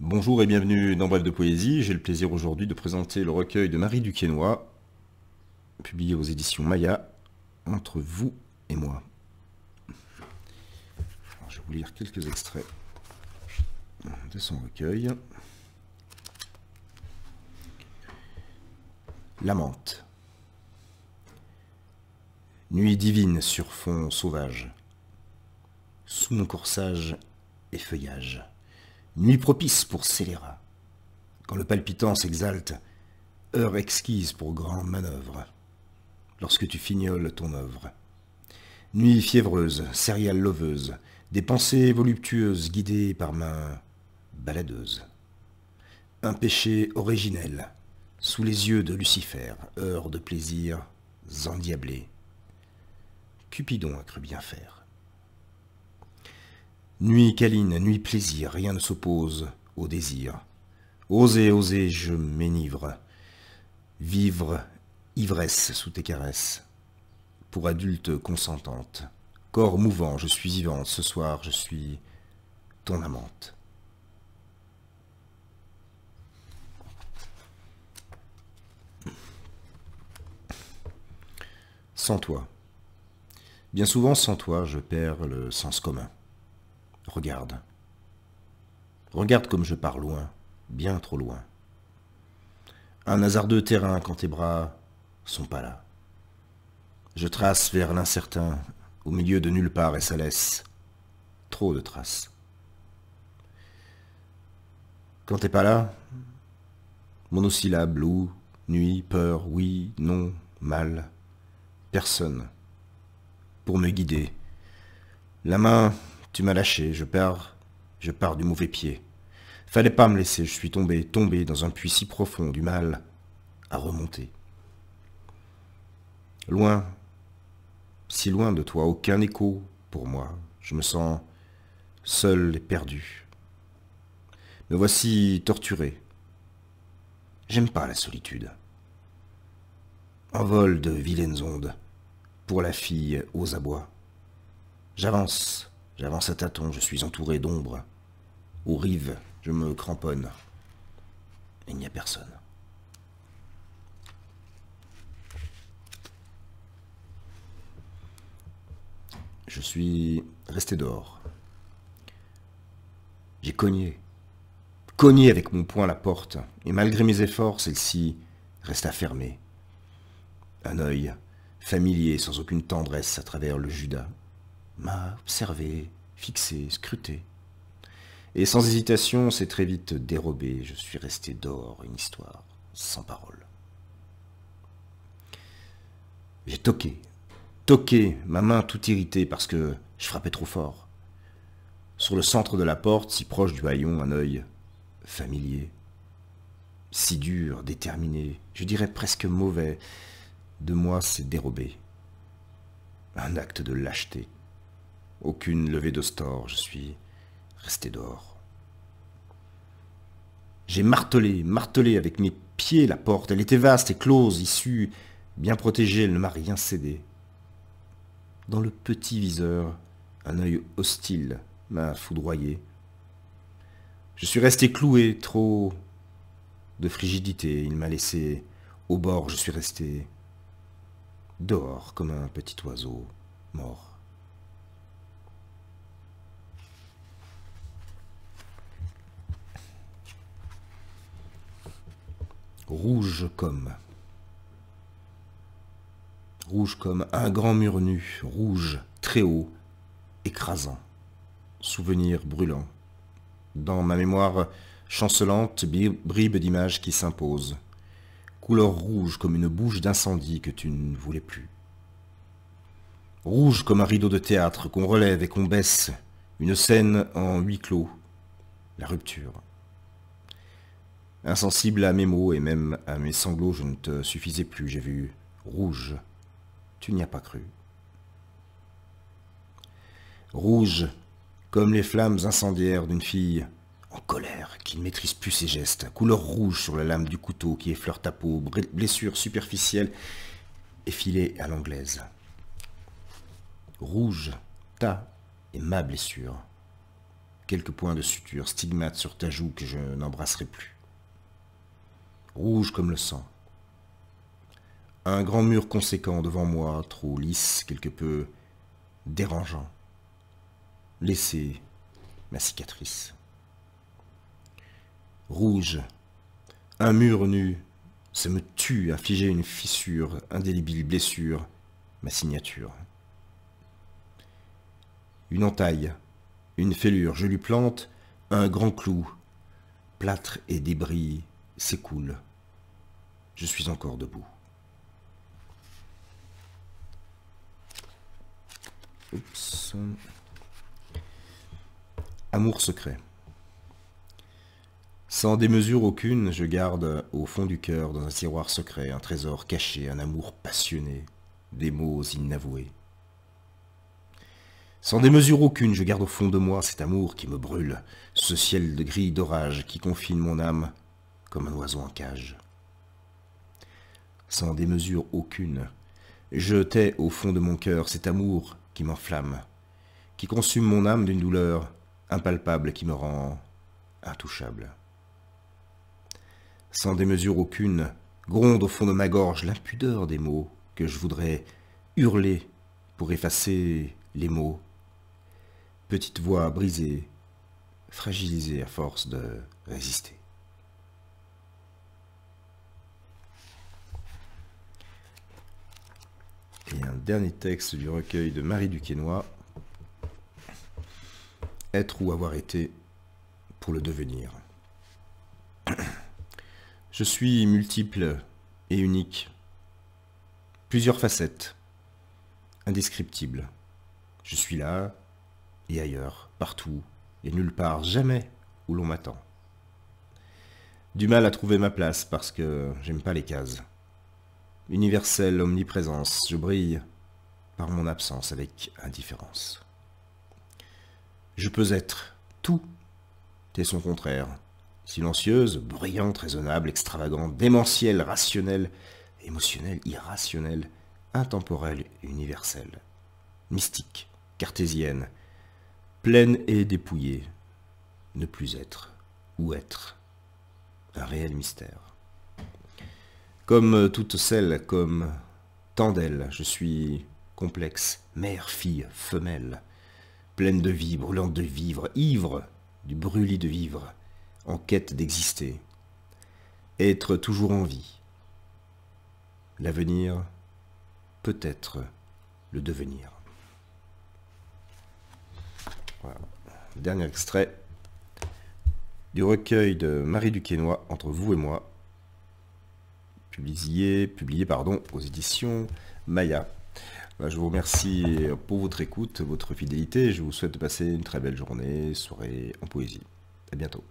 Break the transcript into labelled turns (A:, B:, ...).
A: Bonjour et bienvenue dans Bref de Poésie. J'ai le plaisir aujourd'hui de présenter le recueil de Marie Duquesnoy, publié aux éditions Maya, Entre vous et moi. Alors, je vais vous lire quelques extraits de son recueil. L'amante. Nuit divine sur fond sauvage, sous mon corsage et feuillage. Nuit propice pour scélérat, quand le palpitant s'exalte, heure exquise pour grande manœuvre, lorsque tu fignoles ton œuvre. Nuit fiévreuse, céréale loveuse, des pensées voluptueuses guidées par main baladeuse. Un péché originel, sous les yeux de Lucifer, heure de plaisirs endiablés. Cupidon a cru bien faire. Nuit câline, nuit plaisir, rien ne s'oppose au désir. Osez, osez, je m'enivre. Vivre ivresse sous tes caresses. Pour adulte consentante. Corps mouvant, je suis vivante. Ce soir, je suis ton amante. Sans toi. Bien souvent, sans toi, je perds le sens commun. Regarde. Regarde comme je pars loin, bien trop loin. Un hasardeux terrain quand tes bras sont pas là. Je trace vers l'incertain, au milieu de nulle part et ça laisse trop de traces. Quand t'es pas là, monosyllabe, loup, nuit, peur, oui, non, mal, personne pour me guider. La main, tu m'as lâché, je pars du mauvais pied. Fallait pas me laisser, je suis tombé dans un puits si profond, du mal à remonter. Loin, si loin de toi, aucun écho pour moi. Je me sens seul et perdu. Me voici torturé. J'aime pas la solitude. Envol de vilaines ondes, pour la fille aux abois. J'avance à tâtons, je suis entouré d'ombre. Aux rives, je me cramponne. Il n'y a personne. Je suis resté dehors. J'ai cogné avec mon poing la porte, et malgré mes efforts, celle-ci resta fermée. Un œil familier, sans aucune tendresse, à travers le Judas, m'a observé, fixé, scruté. Et sans hésitation, c'est très vite dérobé. Je suis resté dehors, une histoire sans parole. J'ai toqué, ma main tout irritée parce que je frappais trop fort. Sur le centre de la porte, si proche du haillon, un œil familier. Si dur, déterminé, je dirais presque mauvais. De moi, c'est dérobé. Un acte de lâcheté. Aucune levée de store, je suis resté dehors. J'ai martelé avec mes pieds la porte. Elle était vaste et close, issue, bien protégée, elle ne m'a rien cédé. Dans le petit viseur, un œil hostile m'a foudroyé. Je suis resté cloué, trop de frigidité. Il m'a laissé au bord, je suis resté dehors comme un petit oiseau mort. Rouge comme un grand mur nu, rouge, très haut, écrasant, souvenir brûlant. Dans ma mémoire chancelante, bribes d'images qui s'imposent, couleur rouge comme une bouche d'incendie que tu ne voulais plus. Rouge comme un rideau de théâtre qu'on relève et qu'on baisse, une scène en huis clos, la rupture. Insensible à mes mots et même à mes sanglots, je ne te suffisais plus. J'ai vu rouge. Tu n'y as pas cru. Rouge, comme les flammes incendiaires d'une fille en colère, qui ne maîtrise plus ses gestes. Couleur rouge sur la lame du couteau qui effleure ta peau. Blessure superficielle effilée à l'anglaise. Rouge, ta et ma blessure. quelques points de suture, stigmates sur ta joue que je n'embrasserai plus. Rouge comme le sang. Un grand mur conséquent devant moi, trop lisse, quelque peu dérangeant. Laissez ma cicatrice. Rouge, un mur nu, ça me tue, infliger une fissure, indélébile blessure, ma signature. Une entaille, une fêlure, je lui plante un grand clou, plâtre et débris s'écoulent. Je suis encore debout. Oups. Amour secret. Sans démesure aucune, je garde au fond du cœur, dans un tiroir secret, un trésor caché, un amour passionné, des mots inavoués. Sans démesure aucune, je garde au fond de moi cet amour qui me brûle, ce ciel de gris d'orage qui confine mon âme comme un oiseau en cage. Sans démesure aucune, je tais au fond de mon cœur cet amour qui m'enflamme, qui consume mon âme d'une douleur impalpable qui me rend intouchable. Sans démesure aucune, gronde au fond de ma gorge l'impudeur des mots que je voudrais hurler pour effacer les mots. Petite voix brisée, fragilisée à force de résister. Et un dernier texte du recueil de Marie Duquesnoy, Être ou avoir été pour le devenir. Je suis multiple et unique, plusieurs facettes, indescriptibles. Je suis là et ailleurs, partout et nulle part, jamais où l'on m'attend. Du mal à trouver ma place parce que j'aime pas les cases. Universelle omniprésence, je brille par mon absence avec indifférence. Je peux être tout et son contraire. Silencieuse, bruyante, raisonnable, extravagante, démentielle, rationnelle, émotionnelle, irrationnelle, intemporelle, universelle, mystique, cartésienne, pleine et dépouillée, ne plus être ou être, un réel mystère. Comme toutes celles, comme tant d'elles, je suis complexe, mère, fille, femelle, pleine de vie, brûlante de vivre, ivre du brûlis de vivre, en quête d'exister, être toujours en vie. L'avenir peut être le devenir. Voilà. Dernier extrait du recueil de Marie Duquesnoy, Entre vous et moi, publié aux éditions Maya. Je vous remercie pour votre écoute, votre fidélité. Je vous souhaite de passer une très belle journée, soirée en poésie. À bientôt.